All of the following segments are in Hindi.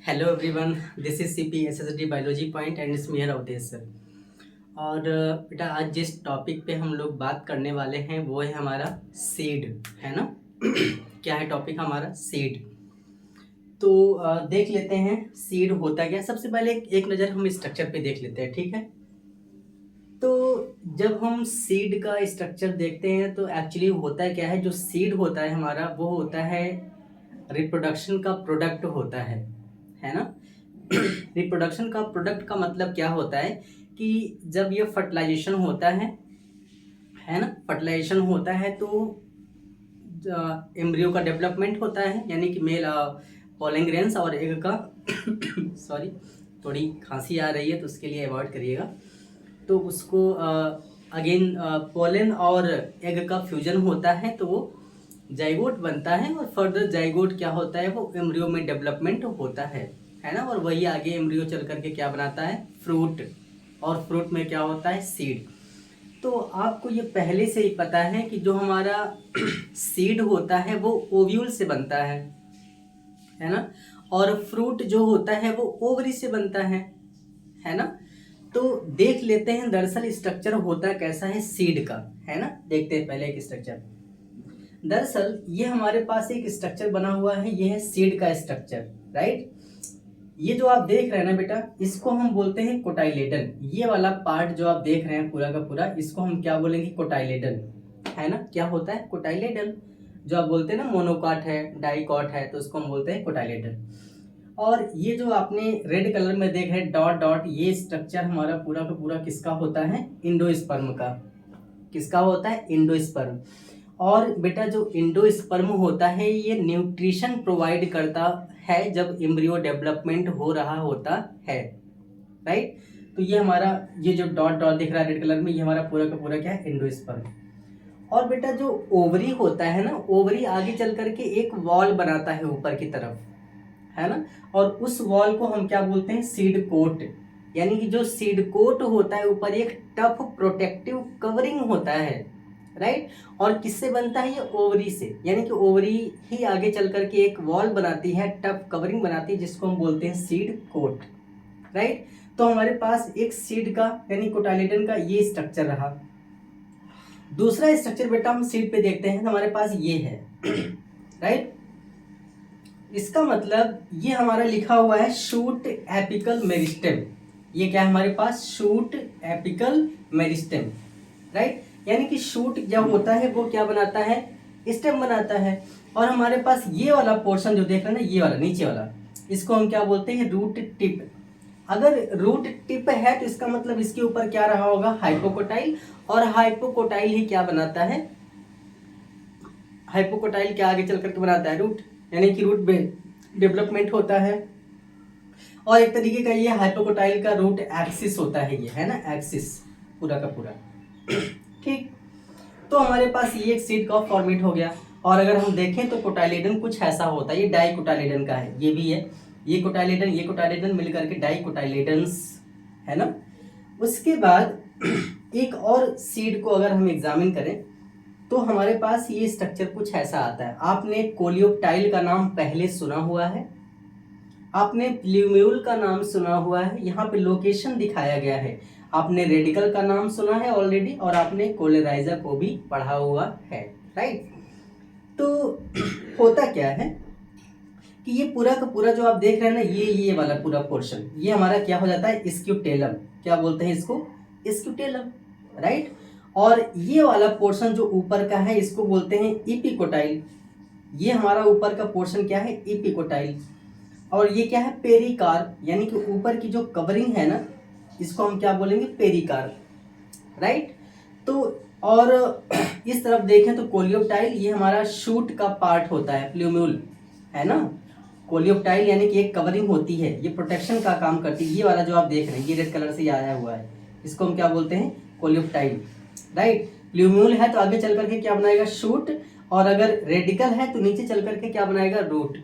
Hello everyone, this is CP SSD biology point and it's me Avdhesh sir. और बेटा आज जिस टॉपिक पे हम लोग बात करने वाले हैं वो है हमारा सीड, है ना। क्या है टॉपिक हमारा? सीड। तो देख लेते हैं सीड होता क्या। सबसे पहले एक नज़र हम स्ट्रक्चर पे देख लेते हैं, ठीक है। तो जब हम सीड का स्ट्रक्चर देखते हैं तो एक्चुअली होता क्या है, जो सीड होता है हमारा वो होता है रिप्रोडक्शन का प्रोडक्ट होता है ना। रिप्रोडक्शन का प्रोडक्ट का मतलब क्या होता है कि जब ये फर्टिलाइजेशन होता है ना, फर्टिलाइजेशन होता है तो एम्ब्रियो का डेवलपमेंट होता है, यानी कि मेल पॉलन ग्रेन्स और एग का सॉरी, थोड़ी खांसी आ रही है तो उसके लिए अवॉइड करिएगा। तो उसको अगेन पोलन और एग का फ्यूजन होता है तो वो जाइगोट बनता है, और फर्दर जाइगोट क्या होता है, वो एम्ब्रियो में डेवलपमेंट होता है ना। और वही आगे एम्ब्रियो चल करके क्या बनाता है, फ्रूट, और फ्रूट में क्या होता है, सीड। तो आपको ये पहले से ही पता है कि जो हमारा सीड होता है वो ओव्यूल से बनता है ना, और फ्रूट जो होता है वो ओवरी से बनता है ना। तो देख लेते हैं दरअसल स्ट्रक्चर होता कैसा है सीड का, है ना। देखते हैं पहले एक स्ट्रक्चर। दरअसल ये हमारे पास एक स्ट्रक्चर बना हुआ है, ये है सीड का स्ट्रक्चर, राइट। ये जो आप देख रहे हैं ना बेटा, इसको हम बोलते हैं कोटाइलेडन। ये वाला पार्ट जो आप देख रहे हैं पूरा का पूरा, इसको हम क्या बोलेंगे, कोटाइलेडन, है ना। क्या होता है, कोटाइलेडन। जो आप बोलते हैं ना मोनोकॉट है, डाइकॉट है, तो उसको हम बोलते हैं कोटाइलेडन। और ये जो आपने रेड कलर में देख रहे हैं डॉट डॉट, ये स्ट्रक्चर हमारा पूरा का पूरा किसका होता है, इंडोस्पर्म का। किसका होता है, इंडोस्पर्म। और बेटा जो इंडोस्पर्म होता है ये न्यूट्रिशन प्रोवाइड करता है जब एम्ब्रियो डेवलपमेंट हो रहा होता है, राइट। तो ये हमारा, ये जो डॉट डॉट दिख रहा है रेड कलर में, ये हमारा पूरा का पूरा क्या है, इंडोस्पर्म। और बेटा जो ओवरी होता है ना, ओवरी आगे चल करके एक वॉल बनाता है ऊपर की तरफ, है ना। और उस वॉल को हम क्या बोलते हैं, सीड कोट। यानी कि जो सीड कोट होता है ऊपर एक टफ प्रोटेक्टिव कवरिंग होता है, राइट। और किससे बनता है, ये ओवरी से। यानी कि ओवरी ही आगे चल करके एक वॉल बनाती है, टफ कवरिंग बनाती है, जिसको हम बोलते हैं सीड कोट, राइट। तो हमारे पास एक सीड का यानी कोटाइलेडन का ये स्ट्रक्चर रहा। दूसरा स्ट्रक्चर बेटा हम सीड पे देखते हैं, हमारे पास ये है राइट। इसका मतलब ये हमारा लिखा हुआ है शूट एपिकल मेरिस्टेम। ये क्या है हमारे पास, शूट एपिकल मेरिस्टेम, राइट। यानी कि शूट जब होता है वो क्या बनाता है, स्टेम बनाता है। और हमारे पास ये वाला पोर्शन जो देख रहे हैं ना, ये वाला नीचे वाला, इसको हम क्या बोलते हैं, रूट टिप। अगर रूट टिप है तो इसका मतलब इसके ऊपर क्या रहा होगा, हाइपोकोटाइल। और हाइपोकोटाइल ही क्या बनाता है, हाइपोकोटाइल क्या आगे चल करके बनाता है, रूट। यानी कि रूट डेवलपमेंट होता है। और एक तरीके का ये हाइपोकोटाइल का रूट एक्सिस होता है, ये है ना, एक्सिस पूरा का पूरा। ठीक। तो हमारे पास ये एक सीड का फॉर्मेट हो गया। और अगर हम देखें तो कोटाइलेडन कुछ ऐसा होता है, ये डाई कोटाइलेडन का है, ये भी है। ये कोटाइलेडन मिलकर के डाई कोटाइलेडन्स, है ना। उसके बाद एक और सीड को अगर हम एग्जामिन करें तो हमारे पास ये स्ट्रक्चर कुछ ऐसा आता है। आपने कोलियोप्टाइल का नाम पहले सुना हुआ है, आपने प्ल्यूम्यूल का नाम सुना हुआ है, यहाँ पे लोकेशन दिखाया गया है। आपने रेडिकल का नाम सुना है ऑलरेडी, और आपने कोलेराइजा को भी पढ़ा हुआ है, राइट। तो होता क्या है कि ये पूरा का पूरा जो आप देख रहे हैं ना, ये वाला पूरा पोर्शन, ये हमारा क्या हो जाता है, स्क्यूटेलम। क्या बोलते हैं इसको, स्क्यूटेलम, राइट। और ये वाला पोर्शन जो ऊपर का है इसको बोलते हैं इपिकोटाइल। ये हमारा ऊपर का पोर्शन क्या है, इपिकोटाइल। और ये क्या है, पेरिकार्प। यानी कि ऊपर की जो कवरिंग है ना, इसको हम क्या बोलेंगे, पेरिकार्प, राइट। तो और इस तरफ देखें तो कोलियोप्टाइल, ये हमारा शूट का पार्ट होता है, प्ल्यूम्यूल, है ना। कोलियोप्टाइल यानी कि एक कवरिंग होती है, ये प्रोटेक्शन का काम करती है। ये वाला जो आप देख रहे हैं ये रेड कलर से आया हुआ है, इसको हम क्या बोलते हैं, कोलियोप्टाइल, राइट। प्ल्यूम्यूल है तो आगे चल करके क्या बनाएगा, शूट। और अगर रेडिकल है तो नीचे चल करके क्या बनाएगा, रूट,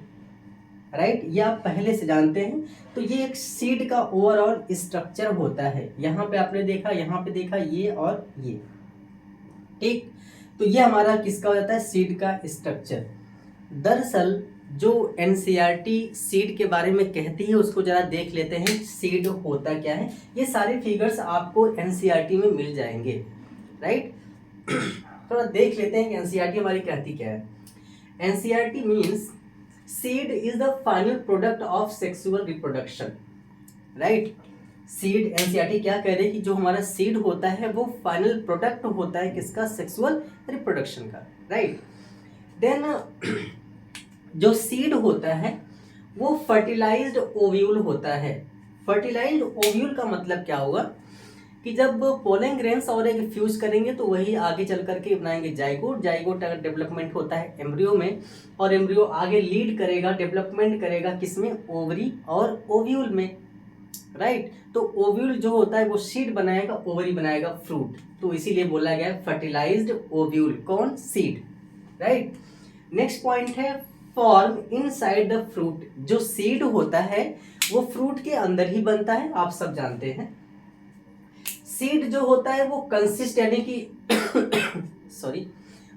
राइट। ये आप पहले से जानते हैं। तो ये एक सीड का ओवरऑल स्ट्रक्चर होता है। यहाँ पे आपने देखा, यहाँ पे देखा, ये और ये, ठीक। तो ये हमारा किसका हो जाता है, सीड का स्ट्रक्चर। दरअसल जो एनसीईआरटी सीड के बारे में कहती है उसको जरा देख लेते हैं, सीड होता क्या है। ये सारे फिगर्स आपको एनसीईआरटी में मिल जाएंगे, राइट। थोड़ा देख लेते हैं कि एनसीईआरटी हमारी कहती क्या है। NCERT means seed is the final product of sexual reproduction, right. Seed, NCERT क्या कह रही है कि जो हमारा सीड होता है वो फाइनल प्रोडक्ट होता है किसका, सेक्सुअल रिप्रोडक्शन का, राइट। देन जो सीड होता है वो फर्टिलाइज्ड ओव्यूल होता है। फर्टिलाइज्ड ओव्यूल का मतलब क्या होगा कि जब पोलन ग्रेन्स और एग फ्यूज करेंगे तो वही आगे चल करके बनाएंगे जाइगोट। जाइगोट अगर डेवलपमेंट होता है एम्ब्रियो में, और एम्ब्रियो आगे लीड करेगा, डेवलपमेंट करेगा किसमें, ओवरी और ओव्यूल में, राइट। तो ओव्यूल जो होता है वो सीड बनाएगा, ओवरी बनाएगा फ्रूट, तो इसीलिए बोला गया है फर्टिलाइज्ड ओव्यूल, कौन, सीड, राइट। नेक्स्ट पॉइंट है फॉर्म इनसाइड द फ्रूट। जो सीड होता है वो फ्रूट के अंदर ही बनता है, आप सब जानते हैं। सीड जो होता है वो कंसिस्ट यानी कि सॉरी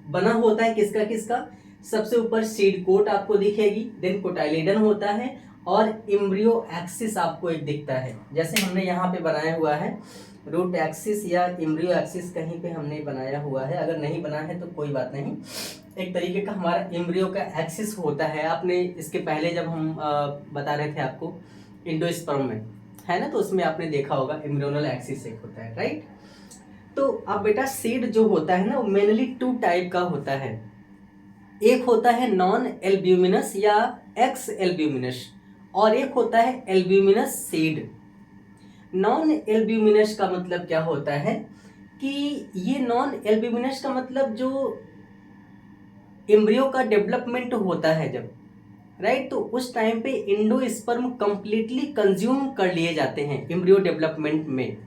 बना होता है किसका किसका, सबसे ऊपर सीड कोट आपको दिखेगी, देन कोटाइलेडन होता है, और एम्ब्रियो एक्सिस आपको एक दिखता है, जैसे हमने यहाँ पे बनाया हुआ है रूट एक्सिस या एम्ब्रियो एक्सिस, कहीं पे हमने बनाया हुआ है, अगर नहीं बना है तो कोई बात नहीं। एक तरीके का हमारा एम्ब्रियो का एक्सिस होता है, आपने इसके पहले जब हम बता रहे थे आपको इंडोस्पर्म में, है ना, तो उसमें आपने देखा होगा एम्ब्रियोनल एक्सिस एक होता है, राइट। तो अब बेटा सीड जो होता है ना वो मेनली 2 टाइप का होता है। एक होता है नॉन एल्ब्यूमिनस या एक्स एल्ब्यूमिनस, और एक होता है एल्ब्यूमिनस सीड। नॉन एल्ब्यूमिनस का मतलब क्या होता है कि ये नॉन एल्ब्यूमिनस का मतलब जो एम्ब्रियो का डेवलपमेंट होता है जब, राइट, तो उस टाइम पे इंडोस्पर्म कंप्लीटली कंज्यूम कर लिए जाते हैं एम्ब्रियो डेवलपमेंट में।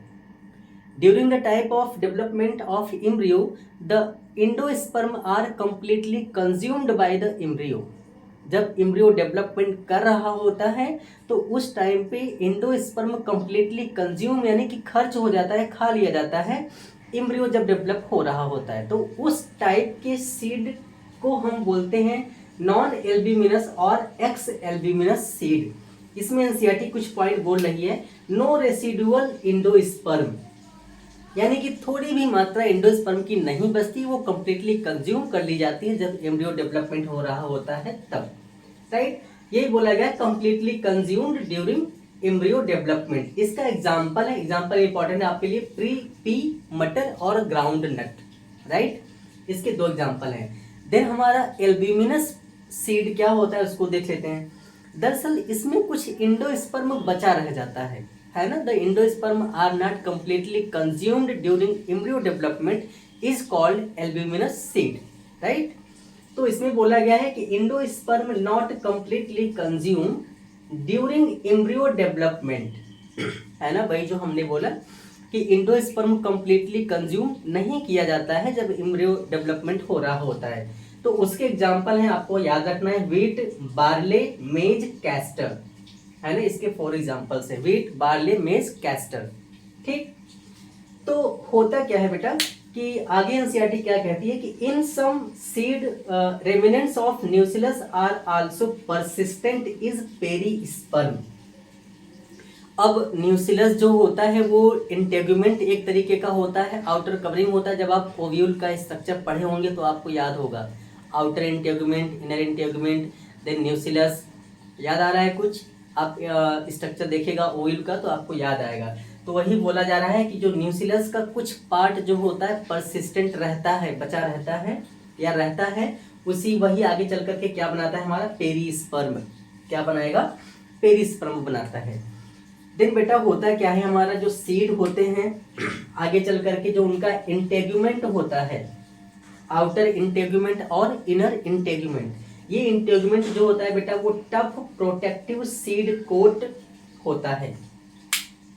During the type of development of embryo the endosperm are completely consumed by the embryo. जब एम्ब्रियो डेवलपमेंट कर रहा होता है तो उस टाइम पे इंडोस्पर्म कंप्लीटली कंज्यूम यानी कि खर्च हो जाता है, खा लिया जाता है एम्ब्रियो जब डेवलप हो रहा होता है। तो उस टाइप के सीड को हम बोलते हैं नॉन एल्ब्यूमिनस और एक्स एल्ब्यूमिनस सीड। इसमें एनसीईआरटी कुछ पॉइंट बोल रही है, नो रेसिडुअल इंडोस्पर्म, यानी कि थोड़ी भी मात्रा इंडोस्पर्म की नहीं बचती, वो कंप्लीटली कंज्यूम कर ली जाती है जब एम्ब्रियो डेवलपमेंट हो रहा होता है तब, राइट। यही बोला गया completely consumed during embryo development. इसका एग्जांपल है, एग्जांपल इंपॉर्टेंट है आपके लिए, पी मटर और ग्राउंड नट, राइट, इसके 2 एग्जांपल हैं। देन हमारा एल्ब्यूमिनस सीड क्या होता है उसको देख लेते हैं। दरअसल इसमें कुछ इंडोस्पर्म बचा रह जाता है ना। The endosperm are not completely consumed during embryo development is called albuminous seed, right. तो इसमें बोला गया है कि endosperm not completely consume during embryo development, है ना, वही जो हमने बोला कि इंडोस्पर्म कंप्लीटली कंज्यूम नहीं किया जाता है जब एम्ब्रियो डेवलपमेंट हो रहा होता है। तो उसके एग्जांपल हैं, आपको याद रखना है, व्हीट, बार्ले, मेज, कैस्टर, है ना, इसके 4 एग्जांपल्स हैं, व्हीट, बार्ले, मेज, कैस्टर, ठीक। तो होता क्या है बेटा कि आगे एनसीईआरटी क्या कहती है कि in some seed remnants of nucellus are also persistent is perisperm. अब न्यूसिलस जो होता है वो इंटेगुमेंट एक तरीके का होता है, आउटर कवरिंग होता है। जब आप ओव्यूल का स्ट्रक्चर पढ़े होंगे तो आपको याद होगा, outer integument, inner integument, then nucellus, याद आ रहा है कुछ, आप स्ट्रक्चर देखिएगा ओव्यूल का तो आपको याद आएगा। तो वही बोला जा रहा है कि जो न्यूसिलस का कुछ पार्ट जो होता है परसिस्टेंट रहता है, बचा रहता है या रहता है, उसी वही आगे चल करके क्या बनाता है हमारा पेरिस्पर्म, क्या बनाएगा, पेरिस्पर्म बनाता है। देन बेटा होता क्या है, हमारा जो सीड होते हैं आगे चल करके जो उनका इंटेगुमेंट होता है, आउटर इंटेगुमेंट और इनर इंटेगुमेंट, ये इंटेगुमेंट जो होता है बेटा वो टफ प्रोटेक्टिव सीड कोट होता है।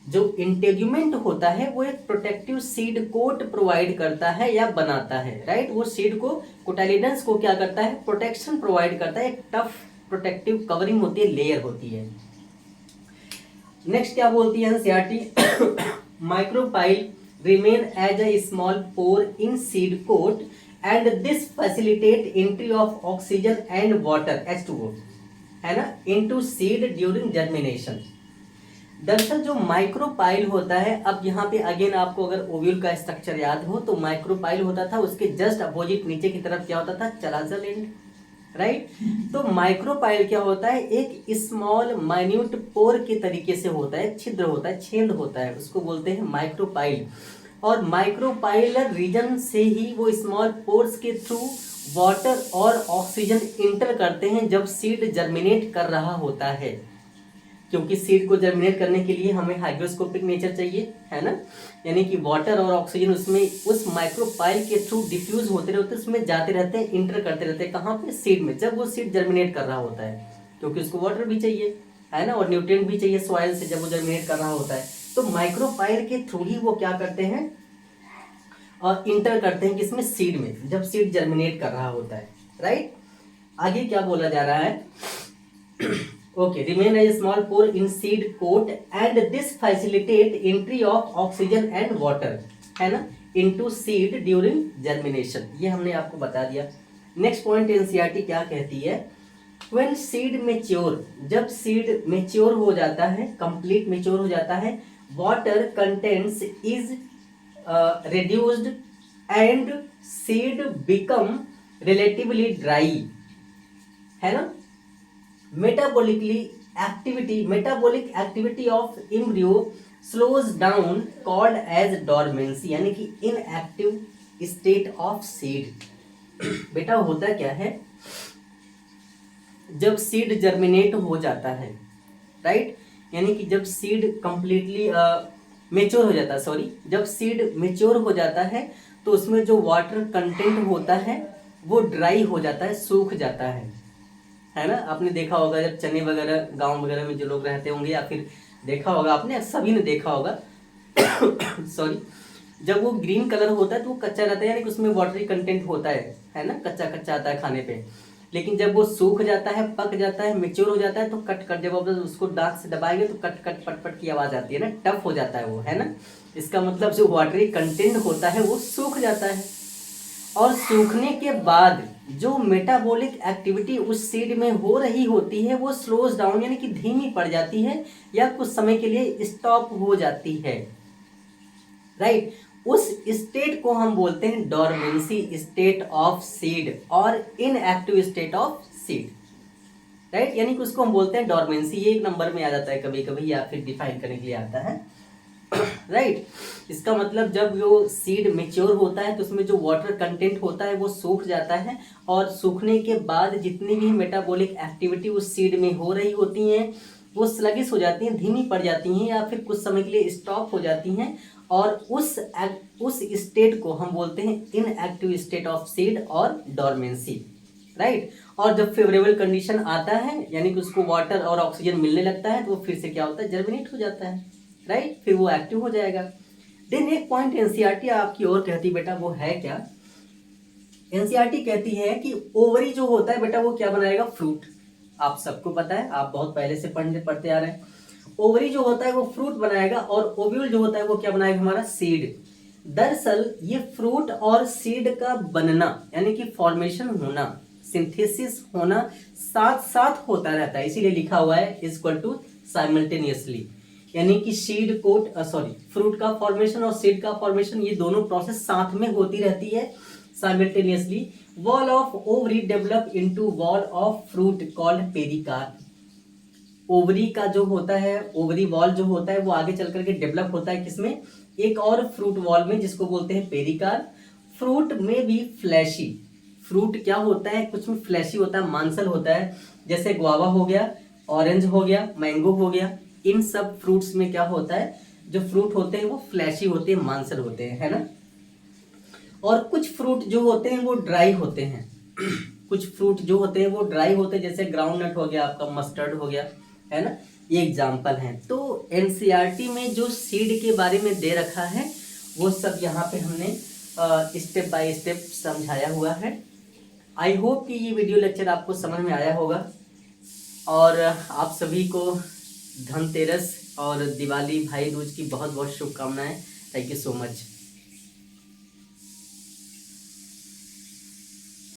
जो इंटेगुमेंट होता है वो एक प्रोटेक्टिव सीड कोट प्रोवाइड करता है या बनाता है, राइट। वो सीड को, कोटाइलिडन्स को क्या करता है, प्रोटेक्शन प्रोवाइड करता है, एक टफ प्रोटेक्टिव कवरिंग होती है, लेयर होती है। नेक्स्ट क्या बोलती है NCERT, micropyle remain as a small pore in seed coat and this facilitate entry of oxygen and water H2O। है ना, इनटू सीड ड्यूरिंग जर्मिनेशन। दरअसल जो माइक्रोपाइल होता है, अब यहाँ पे अगेन आपको अगर ओव्यूल का स्ट्रक्चर याद हो तो माइक्रोपाइल होता था, उसके जस्ट अपोजिट नीचे की तरफ क्या होता था, चलाजल एंड, राइट। तो माइक्रोपाइल क्या होता है, एक स्मॉल माइन्यूट पोर के तरीके से होता है, छिद्र होता है, छेद होता है, उसको बोलते हैं माइक्रोपाइल। और माइक्रोपाइलर रीजन से ही वो स्मॉल पोर्स के थ्रू वाटर और ऑक्सीजन इंटर करते हैं जब सीड जर्मिनेट कर रहा होता है, क्योंकि सीड को जर्मिनेट करने के लिए हमें हाइग्रोस्कोपिक नेचर चाहिए, है ना, यानी कि वाटर और ऑक्सीजन उसमें उस माइक्रोपाइल के थ्रू डिफ्यूज होते रहते हैं, उसमें जाते रहते हैं, इंटर करते रहते हैं, कहाँ पे, सीड में, जब वो सीड जर्मिनेट कर रहा होता है, क्योंकि उसको वाटर भी चाहिए, है ना, और न्यूट्रिएंट भी चाहिए सॉइल से जब वो जर्मिनेट कर रहा होता है। तो माइक्रोपाइल के थ्रू ही वो क्या करते हैं, और इंटर करते हैं किसमें, सीड में, जब सीड जर्मिनेट कर रहा होता है, राइट। आगे क्या बोला जा रहा है, okay, remain a small pore in seed coat and this facilitate entry of oxygen and water, है ना, into seed during germination। ये हमने आपको बता दिया। नेक्स्ट पॉइंट एनसीईआरटी क्या कहती है, when seed mature, जब सीड मेच्योर हो जाता है, कंप्लीट मेच्योर हो जाता है, water contents is reduced and seed become relatively dry, है ना। Metabolic activity of embryo slows down called as dormancy, यानी कि इनएक्टिव स्टेट ऑफ सीड। बेटा होता क्या है, जब सीड जर्मिनेट हो जाता है, राइट, यानी कि जब सीड कंप्लीटली मेच्योर हो जाता है, सॉरी, जब सीड मेच्योर हो जाता है तो उसमें जो वाटर कंटेंट होता है वो ड्राई हो जाता है, सूख जाता है ना। आपने देखा होगा जब चने वगैरह गांव वगैरह में जो लोग रहते होंगे, या फिर देखा होगा आपने, सभी ने देखा होगा सॉरी, जब वो ग्रीन कलर होता है तो वो कच्चा रहता है, यानी कि उसमें वाटरी कंटेंट होता है ना, कच्चा कच्चा आता है खाने पे। लेकिन जब वो सूख जाता है, पक जाता है, मेच्योर हो जाता है, तो कट कट, जब आप उसको दांत से दबाएंगे तो कट कट पट पट की आवाज आती है ना, टफ हो जाता है वो, है ना। इसका मतलब जो वाटरी कंटेंट होता है वो सूख जाता है, और सूखने के बाद जो मेटाबॉलिक एक्टिविटी उस सीड में हो रही होती है वो स्लोज डाउन, यानी कि धीमी पड़ जाती है, या कुछ समय के लिए स्टॉप हो जाती है, राइट। उस स्टेट को हम बोलते हैं डॉर्मेंसी स्टेट ऑफ सीड और inactive state of seed, right, यानी कि उसको हम बोलते हैं डॉर्मेंसी। ये एक नंबर में आ जाता है कभी कभी, या फिर डिफाइन करने के लिए आता है, राइट। इसका मतलब जब वो सीड मेच्योर होता है तो उसमें जो वाटर कंटेंट होता है वो सूख जाता है, और सूखने के बाद जितनी भी मेटाबॉलिक एक्टिविटी उस सीड में हो रही होती हैं वो स्लगिश हो जाती हैं, धीमी पड़ जाती हैं, या फिर कुछ समय के लिए स्टॉप हो जाती हैं, और उस स्टेट को हम बोलते हैं इनएक्टिव स्टेट ऑफ सीड और डॉर्मेंसी, राइट। और जब फेवरेबल कंडीशन आता है, यानी कि उसको वाटर और ऑक्सीजन मिलने लगता है, तो वो फिर से क्या होता है, जर्मिनेट हो जाता है, राइट, फिर वो एक्टिव हो जाएगा। देन एक पॉइंट एनसीईआरटी आपकी और कहती बेटा, वो है क्या, एनसीईआरटी कहती है कि ओवरी जो होता है बेटा वो क्या बनाएगा, फ्रूट। आप सबको पता है, आप बहुत पहले से पढ़ते आ रहे हैं। ओवरी जो होता है वो फ्रूट बनाएगा, और ओव्यूल जो होता है वो क्या बनाएगा, हमारा सीड। दरअसल ये फ्रूट और सीड का बनना, यानी कि फॉर्मेशन होना, सिंथेसिस होना साथ साथ होता रहता है, इसीलिए लिखा हुआ है इक्वल टू साइमल्टेनियसली, यानी कि सीड कोट फ्रूट का फॉर्मेशन और सीड का फॉर्मेशन, ये दोनों प्रोसेस साथ में होती रहती है simultaneously. Wall of ovary develop into wall of fruit called pericarp. Ovary का जो होता है, ओवरी वॉल जो होता है वो आगे चल करके डेवलप होता है किसमें, एक और फ्रूट वॉल में, जिसको बोलते हैं पेरिकार्प। फ्रूट में भी फ्लैशी, फ्रूट क्या होता है, कुछ में फ्लैशी होता है, मांसल होता है, जैसे गुआवा हो गया, ऑरेंज हो गया, मैंगो हो गया, इन सब फ्रूट्स में क्या होता है, जो फ्रूट होते हैं वो फ्लैशी होते हैं, मांसल होते हैं, है ना। और कुछ फ्रूट जो होते हैं वो ड्राई होते हैं कुछ फ्रूट जो होते हैं वो ड्राई होते हैं, जैसे ग्राउंड नट हो गया, आपका मस्टर्ड हो गया, है ना, ये एग्जाम्पल हैं। तो एनसीईआरटी में जो सीड के बारे में दे रखा है वो सब यहाँ पे हमने स्टेप बाय स्टेप समझाया हुआ है। आई होप कि ये वीडियो लेक्चर आपको समझ में आया होगा, और आप सभी को धनतेरस और दिवाली भाई दूज की बहुत बहुत शुभकामनाएं। Thank you so much.